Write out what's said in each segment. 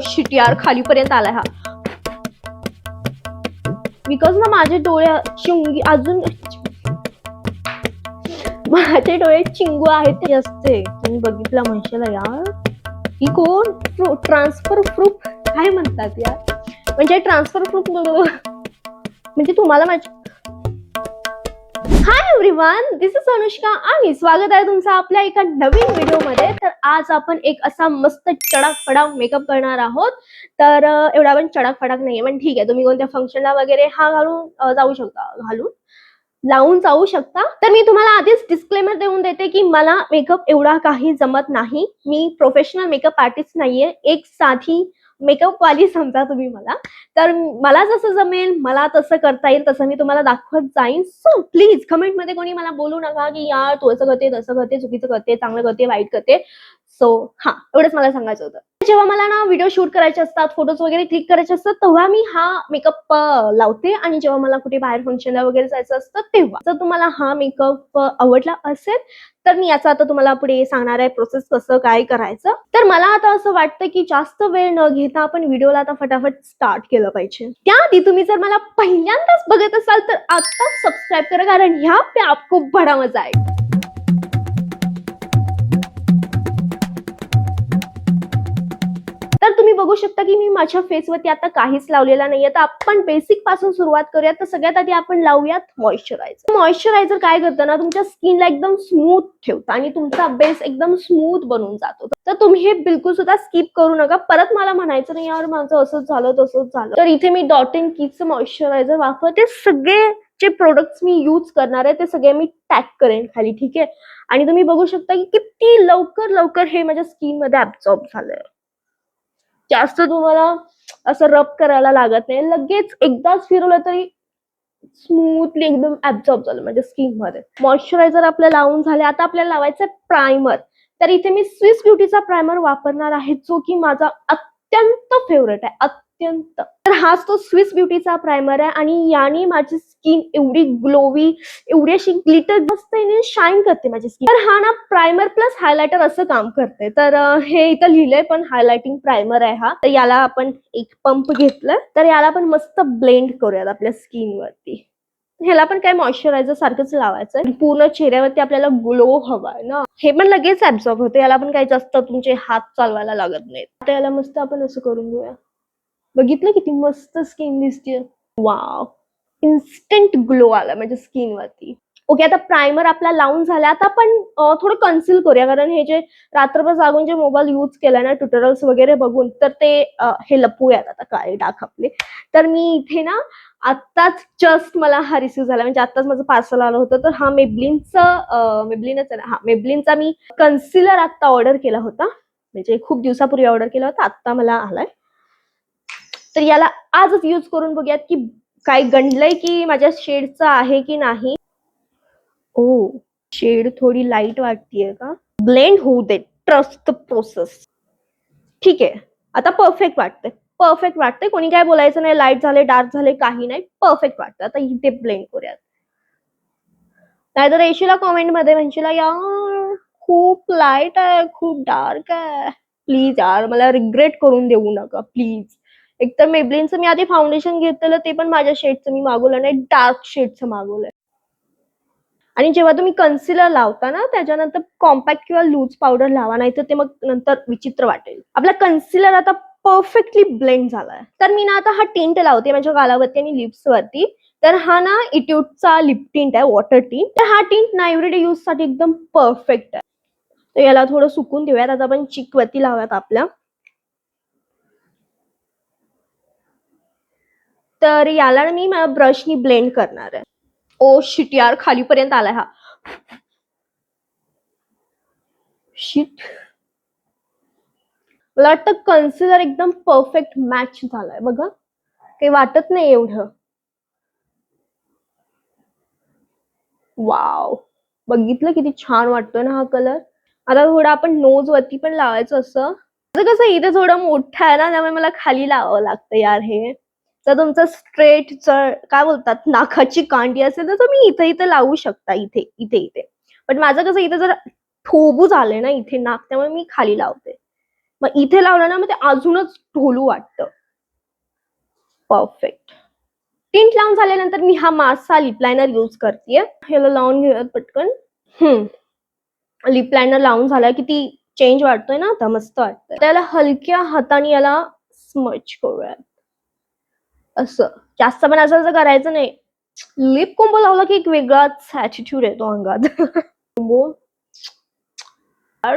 Shit यार, खालीपर्यंत आलाय हा. बिकॉज ना माझे डोळे चिंगी अजून माझे डोळे चिंगू आहेत ते असते. तुम्ही बघितलं म्हणशील यार ही कोण ट्रान्सफर प्रूफ काय म्हणतात यार, म्हणजे ट्रान्सफर प्रूफ म्हणजे तुम्हाला माझी. Hi everyone, this is Anushka आणि स्वागत आहे तुमचं आपल्या एका नवीन व्हिडिओ मध्ये. तर आज आपण एक असा मस्त चडाक मेकअप करणार आहोत. तर एवढा पण चडाक फडाक नाहीये, पण ठीक आहे, तुम्ही कोणत्या फंक्शनला वगैरे हा घालून जाऊ शकता, लावून जाऊ शकता. तर मी तुम्हाला आधीच डिस्क्लेमर देऊन देते की मला मेकअप एवढा काही जमत नाही. मी प्रोफेशनल मेकअप आर्टिस्ट नाहीये, एक साधी मेकअप वाली समजा तुम्ही मला. तर मला जसं जमेल, मला तसं करता येईल तसं मी तुम्हाला दाखवत जाईन. सो प्लीज कमेंट मध्ये कोणी मला बोलू नका की यार तू असं करते, तसं करते, चुकीचं करते, चांगलं करते, वाईट करते. सो हा, एवढंच मला सांगायचं होतं. जेव्हा मला ना व्हिडिओ शूट करायचे असतात, फोटोज वगैरे क्लिक करायचे असतात, तेव्हा मी हा मेकअप लावते. आणि जेव्हा मला कुठे बाहेर फंक्शनला वगैरे जायचं असतं तेव्हा. जर तुम्हाला हा मेकअप आवडला असेल तर मी याचा आता तुम्हाला पुढे सांगणार आहे प्रोसेस कसं काय करायचं. तर मला आता असं वाटतं की जास्त वेळ न घेता आपण व्हिडिओला आता फटाफट स्टार्ट केलं पाहिजे. त्याआधी तुम्ही जर मला पहिल्यांदाच बघत असाल तर आत्ताच सबस्क्राईब करा, कारण ह्या पे आपको बडा मजा आहे. तर तुम्ही बघू शकता की मी माझ्या फेसवरती आता काहीच लावलेला नाहीये. तर आपण बेसिक पासून सुरुवात करूयात. तर सगळ्यात आधी आपण लावूयात मॉइश्चरायझर. मॉइश्चरायझर काय करतं ना, तुमच्या स्किनला एकदम स्मूथ ठेवतं आणि तुमचा बेस एकदम स्मूथ बनून जातो. तर तुम्ही हे बिलकुल सुद्धा स्किप करू नका. परत मला म्हणायचं नाही यार माझं असंच झालं तसंच झालं. तर इथे मी डॉट इन कीचं मॉइश्चरायझर वापरते. सगळे जे प्रोडक्ट्स मी यूज करणार आहे ते सगळे मी टॅग करेन खाली, ठीक आहे. आणि तुम्ही बघू शकता की किती लवकर हे माझ्या स्किन मध्ये ऍब्सॉर्ब झालंय. जास्त तुम्हाला असं रब करायला लागत नाही, लगेच एकदाच फिरवलं तरी स्मूथली एकदम ऍब्सॉर्ब झालं माझ्या स्किन मध्ये. मॉइश्चरायझर आपलं लावून झाले. आता आपल्याला लावायचं प्रायमर. तर इथे मी स्विस ब्युटीचा प्रायमर वापरणार आहे, जो की माझा अत्यंत फेवरेट आहे, अत्यंत. तर हाच तो स्विस ब्युटीचा प्रायमर आहे आणि याने माझी स्किन एवढी ग्लोवी, एवढी अशी ग्लिटर मस्त शाईन करते माझी स्किन. तर हा ना प्रायमर प्लस हायलायटर असं काम करते. तर हे इथं लिहिलंय पण हायलायटिंग प्रायमर आहे हा. तर याला आपण एक पंप घेतलं, तर याला आपण मस्त ब्लेंड करूयात आपल्या स्किन वरती. ह्याला पण काय मॉइश्चरायझर सारखंच लावायचं. पूर्ण चेहऱ्यावरती आपल्याला ग्लो हवाय ना, हे पण लगेच ऍब्सॉर्ब होते. याला पण काही जास्त तुमचे हात चालवायला लागत नाहीत. आता याला मस्त आपण असं करून घेऊया. बघितलं किती मस्त स्किन दिसते. वाव, इन्स्टंट ग्लो आला माझ्या स्किन वरती. ओके, आता प्रायमर आपला लावून झाला. आता आपण थोडं कन्सील करूया, कारण हे जे रात्रभर जागून जे मोबाईल यूज केलाय ना ट्युटोरियल्स वगैरे बघून, तर ते हे लपवूयात आता काळे डाग आपले. तर मी इथे ना आत्ताच जस्ट मला हा रिसीव्ह झाला, म्हणजे आत्ताच माझं पार्सल आलं होतं. तर हा मेबलिनच आहे ना, हा मेबलिनचा मी कन्सिलर आता ऑर्डर केला होता, म्हणजे खूप दिवसापूर्वी ऑर्डर केला होता, आत्ता मला आलाय. तर याला आजच यूज करून बघूयात की काय गंडलंय की माझ्या शेडचं आहे की नाही. ओ, शेड थोडी लाईट वाटतीये का? ब्लेंड होऊ दे, ट्रस्ट द प्रोसेस. ठीक आहे, आता परफेक्ट वाटतंय. कोणी काय बोलायचं नाही, लाईट झाले डार्क झाले काही नाही, परफेक्ट वाटतं. आता इथे ब्लेंड करूयात. नाहीतर येशीला कॉमेंट मध्ये म्हणशील यार खूप लाईट आहे, खूप डार्क आहे. प्लीज यार मला रिग्रेट करून देऊ नका प्लीज. एकतर मेबलिनचं मी आधी फाउंडेशन घेतलेलं, ते पण माझ्या शेडचं मी मागवलं नाही, डार्क शेडचं मागवलंय. आणि जेव्हा तुम्ही कन्सिलर लावता ना, त्याच्यानंतर कॉम्पॅक्ट किंवा लूज पावडर लावा, नाही तर ते मग नंतर विचित्र वाटेल. आपला कन्सिलर आता परफेक्टली ब्लेंड झालाय. तर मी ना आता हा टिंट लावते माझ्या गालावरती आणि लिप्स वरती. तर हा ना इट्यूडचा लिप टिंट आहे, वॉटर टिंट. तर हा टिंट ना एव्हरीडे यूज साठी एकदम परफेक्ट आहे. तर याला थोडं सुकून देऊयात. आता आपण चिक वरती लावूयात आपल्या. तर याला मी ब्रशनी ब्लेंड करणार आहे. ओ शिट यार, खालीपर्यंत आलाय हा. शिट, मला वाटतं कन्सिलर एकदम परफेक्ट मॅच झालाय बघा, काही वाटत नाही एवढं. वाव, बघितलं किती छान वाटतोय ना हा कलर. आता थोडं आपण नोज वरती पण लावायचं असं. माझं कसं इथे थोडं मोठं आहे ना, त्यामुळे मला खाली लावावं लागतं यार हे. जर तुमचं स्ट्रेट काय बोलतात नाकाची कांडी असेल तर तुम्ही इथे इथे लावू शकता, इथे इथे इथे. पण माझं कसं इथे जर थोबू झालंय ना इथे नाक, त्यामुळे मी खाली लावते. मग इथे लावलं ना मग ते अजूनच ढोलू वाटतं. परफेक्ट. टिंट लावून झाल्यानंतर मी हा मास्कचा लिप लायनर यूज करतेय. ह्याला लावून घेऊयात पटकन. लिप लायनर लावून झाला की ती चेंज वाटतोय ना आता, मस्त वाटतंय. त्याला हलक्या हाताने याला स्मच करूयात. असं जास्त पण असं करायचं नाही. लिप कोंबो लावला की एक वेगळाच ऍटिट्यूड येतो अंगात. कोंबो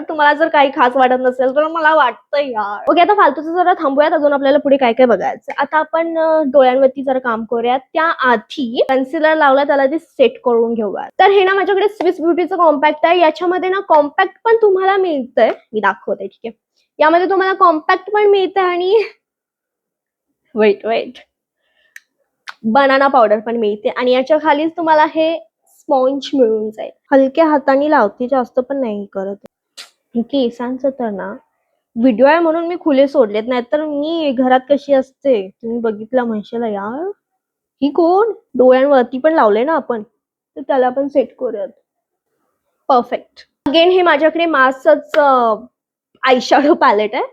तुम्हाला जर काही खास वाटत नसेल तर मला वाटतं यार. ओके, आता फालतूचं जरा थांबूयात. अजून आपल्याला पुढे काय काय बघायचं. आता आपण डोळ्यांवरती जरा काम करूयात. त्या आधी कन्सिलर लावला त्याला ते सेट करून घेऊयात. तर हे ना माझ्याकडे स्विस ब्युटीचं कॉम्पॅक्ट आहे. याच्यामध्ये ना कॉम्पॅक्ट पण तुम्हाला मिळतंय. मी दाखवते, ठीक आहे. यामध्ये तुम्हाला कॉम्पॅक्ट पण मिळतंय आणि वेट बनाना पावडर पण मिळते. आणि याच्या खालीच तुम्हाला हे स्पॉन्ज मिळून जाईल. हलक्या हाताने लावते, जास्त पण नाही करत. केसांचं तर ना व्हिडिओ आहे म्हणून मी खुले सोडलेत, नाही तर मी घरात कशी असते तुम्ही बघितलं म्हणशाल यार ही कोण. डोळ्यांवरती पण लावले ना आपण, तर त्याला पण सेट करूयात. परफेक्ट. अगेन हे माझ्याकडे मास्कच आय शॅडो पॅलेट आहे.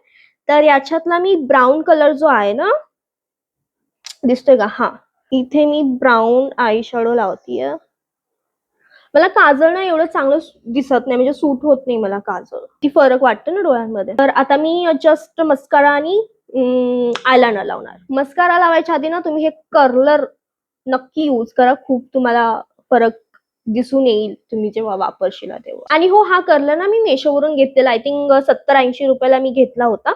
तर याच्यातला मी ब्राऊन कलर जो आहे ना, दिसतोय का, हा इथे मी ब्राऊन आय शॅडो लावतीये. मला काजळ ना एवढं चांगलं दिसत नाही, म्हणजे सूट होत नाही मला काजळ, ती फरक वाटतं ना डोळ्यांमध्ये. तर आता मी जस्ट मस्कारा आणि आयलाइनर लावणार. मस्कारा लावायच्या आधी ना तुम्ही हे कर्लर नक्की यूज करा, खूप तुम्हाला फरक दिसून येईल तुम्ही जेव्हा वापरशील तेव्हा. आणि हो, हा कर्लर ना मी मेशोवरून घेतलेला, आय थिंक 70-80 रुपयाला मी घेतला होता.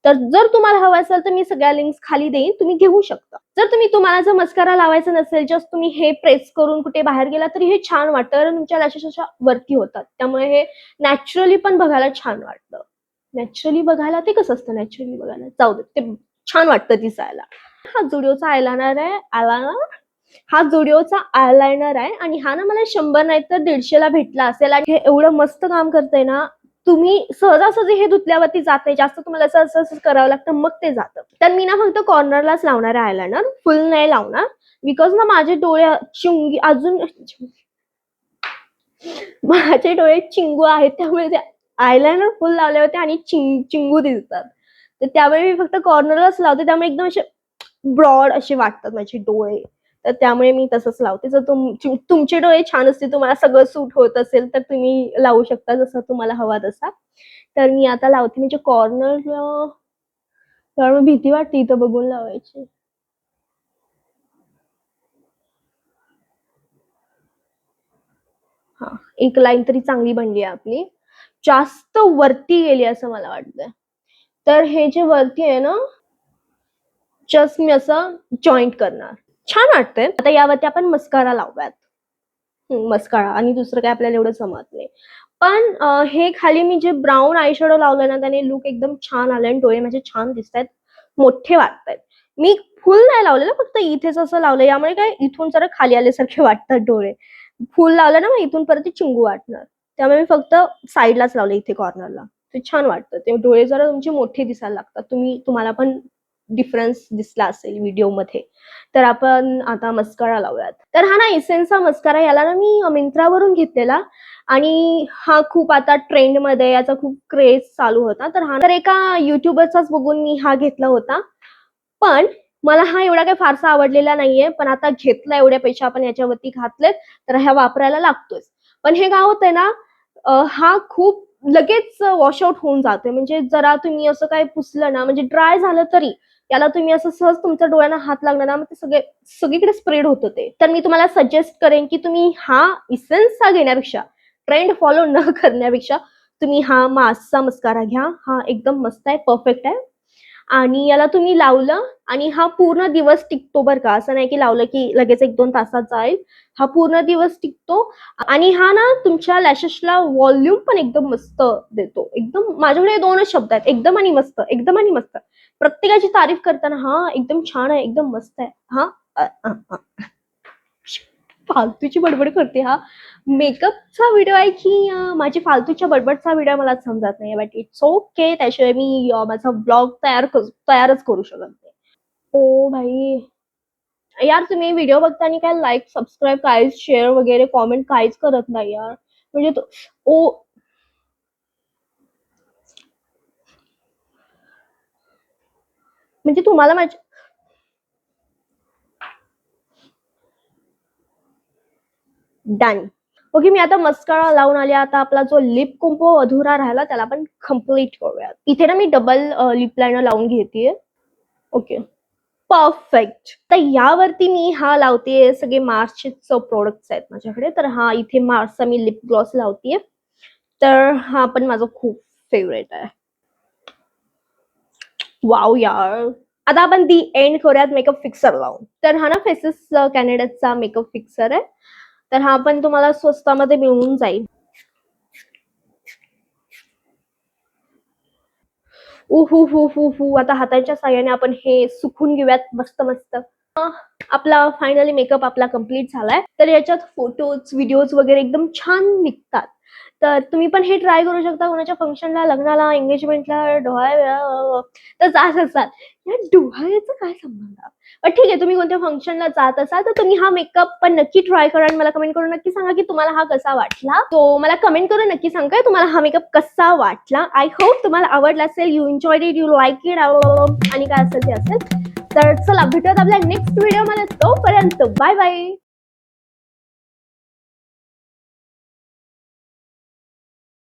तर जर तुम्हाला हवं असेल तर मी सगळ्या लिंक्स खाली देईन, तुम्ही घेऊ शकता. जर तुम्हाला जर मस्कारा लावायचा नसेल, जस्ट तुम्ही हे प्रेस करून कुठे बाहेर गेला तरी हे छान वाटतं, कारण तुमच्या लॅशेस अशा वरती होतात. त्यामुळे हे नॅचरली पण बघायला छान वाटतं. नॅचरली बघायला ते कसं असतं, नॅचरली बघायला जाऊ दे, ते छान वाटतं दिसायला. हा जुडिओचा आयलाइनर आहे. हा जुडिओचा आयलाइनर आहे आणि हा ना मला 100 नाही तर 150 ला भेटला असेल. आणि हे एवढं मस्त काम करतंय ना, तुम्ही सहजासहजी हे धुतल्यावरती जात नाही, जास्त तुम्हाला असं असं करावं लागतं, मग ते जातं. तर मी ना फक्त कॉर्नरलाच लावणार आहे आयलाइनर, फुल नाही लावणार. बिकॉज ना माझे डोळे चिंगू आहेत, त्यामुळे ते आयलाइनर फुल लावल्यावरती आणि चिंगू दिसतात. तर त्यामुळे मी फक्त कॉर्नरलाच लावते, त्यामुळे एकदम असे ब्रॉड असे वाटतात माझे डोळे. तर त्यामुळे मी तसंच लावते. जर तुमचे डोळे छान असतील, तुम्हाला सगळं सूट होत असेल, तर तुम्ही लावू शकता जसं तुम्हाला हवा तसा. तर मी आता लावते म्हणजे कॉर्नरला, त्यामुळे भीती वाटते इथं बघून लावायची. हा, एक लाईन तरी चांगली बनली आहे आपली. जास्त वरती गेली असं मला वाटतंय. तर हे जे वरती आहे ना, जस्ट मी असं जॉईंट करणार. छान वाटतंय. आता यावरती आपण मस्कारा लावूयात. मस्कारा आणि दुसरं काय आपल्याला एवढं जमत नाही. पण हे खाली मी जे ब्राऊन आय शॅडो लावलं ना, त्याने लुक एकदम छान आलाय आणि डोळे माझे छान दिसतायत, मोठे वाटतायत. मी फुल नाही लावलेलं, फक्त इथेच असं लावलं. यामुळे काय इथून जरा खाली आल्यासारखे वाटतात डोळे. फुल लावलं ना मग इथून परत ते चिंगू वाटणार. त्यामुळे मी फक्त साईडलाच लावलं, इथे कॉर्नरला. ते छान वाटतं. ते डोळे जरा तुमचे मोठे दिसायला लागतात. तुम्हाला पण डिफरन्स दिसला असेल व्हिडिओमध्ये. तर आपण आता मस्कारा लावूयात. तर हा ना इसेन्सचा मस्कारा, याला ना मी मिंत्रावरून घेतलेला आणि हा खूप आता ट्रेंडमध्ये, याचा खूप क्रेज चालू होता. तर एका युट्यूबरचाच बघून मी हा घेतला होता. पण मला हा एवढा काही फारसा आवडलेला नाहीये. पण आता घेतला, एवढे पैसे आपण याच्यावरती घातलेत, तर ह्या वापरायला लागतोच. पण हे काय होतंय ना, हा खूप लगेच वॉश आउट होऊन जातोय. म्हणजे जरा तुम्ही असं काही पुसलं ना, म्हणजे ड्राय झालं तरी याला तुम्ही असं सहज तुमच्या डोळ्यांना हात लागला ना, मग ते सगळीकडे स्प्रेड होतं ते. तर मी तुम्हाला सजेस्ट करेन की तुम्ही हा इसेन्सचा घेण्यापेक्षा, ट्रेंड फॉलो न करण्यापेक्षा तुम्ही हा मास्कचा मस्कारा घ्या. हा एकदम मस्त आहे, परफेक्ट आहे. आणि याला तुम्ही लावलं आणि हा पूर्ण दिवस टिकतो बरं का. असं नाही की लावलं की लगेच 1-2 तासात जाईल. हा पूर्ण दिवस टिकतो आणि हा ना तुमच्या लॅशेसला व्हॉल्यूम पण एकदम मस्त देतो. एकदम, माझ्याकडे 2च शब्द आहेत, एकदम आणि मस्त. एकदम आणि मस्त. प्रत्येकाची तारीफ करताना हा एकदम छान आहे, एकदम मस्त आहे. हा फालतूची बडबड करते. हा मेकअपचा व्हिडिओ आहे की माझी बडबडचा व्हिडिओ मला समजत नाही. But it's okay. त्याशिवाय मी माझा ब्लॉग तयारच करू शकत नाही. ओ भाई यार, तुम्ही व्हिडिओ बघताना काय लाईक, सबस्क्राईब, काहीच शेअर वगैरे कॉमेंट काहीच करत नाही यार. म्हणजे ओ म्हणजे तुम्हाला माझ्या डन. ओके, मी आता मस्कारा लावून आले. आता आपला जो लिप कोम्बो अधुरा राहिला त्याला आपण कम्प्लीट करूया. इथे ना मी डबल लिप लायनर लावून घेतेय. Okay, perfect. तर यावरती मी हा लावतेय. सगळे मार्सचे प्रोडक्ट्स आहेत माझ्याकडे. तर हा इथे मार्सचा मी लिप ग्लॉस लावतेय. तर हा पण माझा खूप फेवरेट आहे. वाव यार. आता आपण दी एंड करूयात मेकअप फिक्सर लावून. तर हा ना फेसेस कॅनडाचा मेकअप फिक्सर आहे. तर हा पण तुम्हाला स्वस्तामध्ये मिळून जाईल. उहू हू हू हू. आता हाताच्या साह्याने आपण हे सुकून घेऊयात मस्त मस्त. आपला फायनली मेकअप आपला कम्प्लीट झालाय. तर याच्यात फोटोज व्हिडिओज वगैरे एकदम छान निघतात. तर तुम्ही पण हे ट्राय करू शकता. कोणाच्या फंक्शनला, लग्नाला, एंगेजमेंटला, डोहाळ्याला तर जात असाल. या डोहाळ्याचा काय संबंध? पण ठीक आहे, तुम्ही कोणत्या फंक्शनला जात असाल तर तुम्ही हा मेकअप पण नक्की ट्राय करा आणि मला कमेंट करून नक्की सांगा की तुम्हाला हा कसा वाटला. तो मला कमेंट करून नक्की सांगा तुम्हाला हा मेकअप कसा वाटला. आय होप तुम्हाला आवडला असेल. You enjoyed it, you like it आणि काय असेल ते असेल. तर चला भेटूयात आपल्या नेक्स्ट व्हिडिओमध्ये. तोपर्यंत बाय बाय.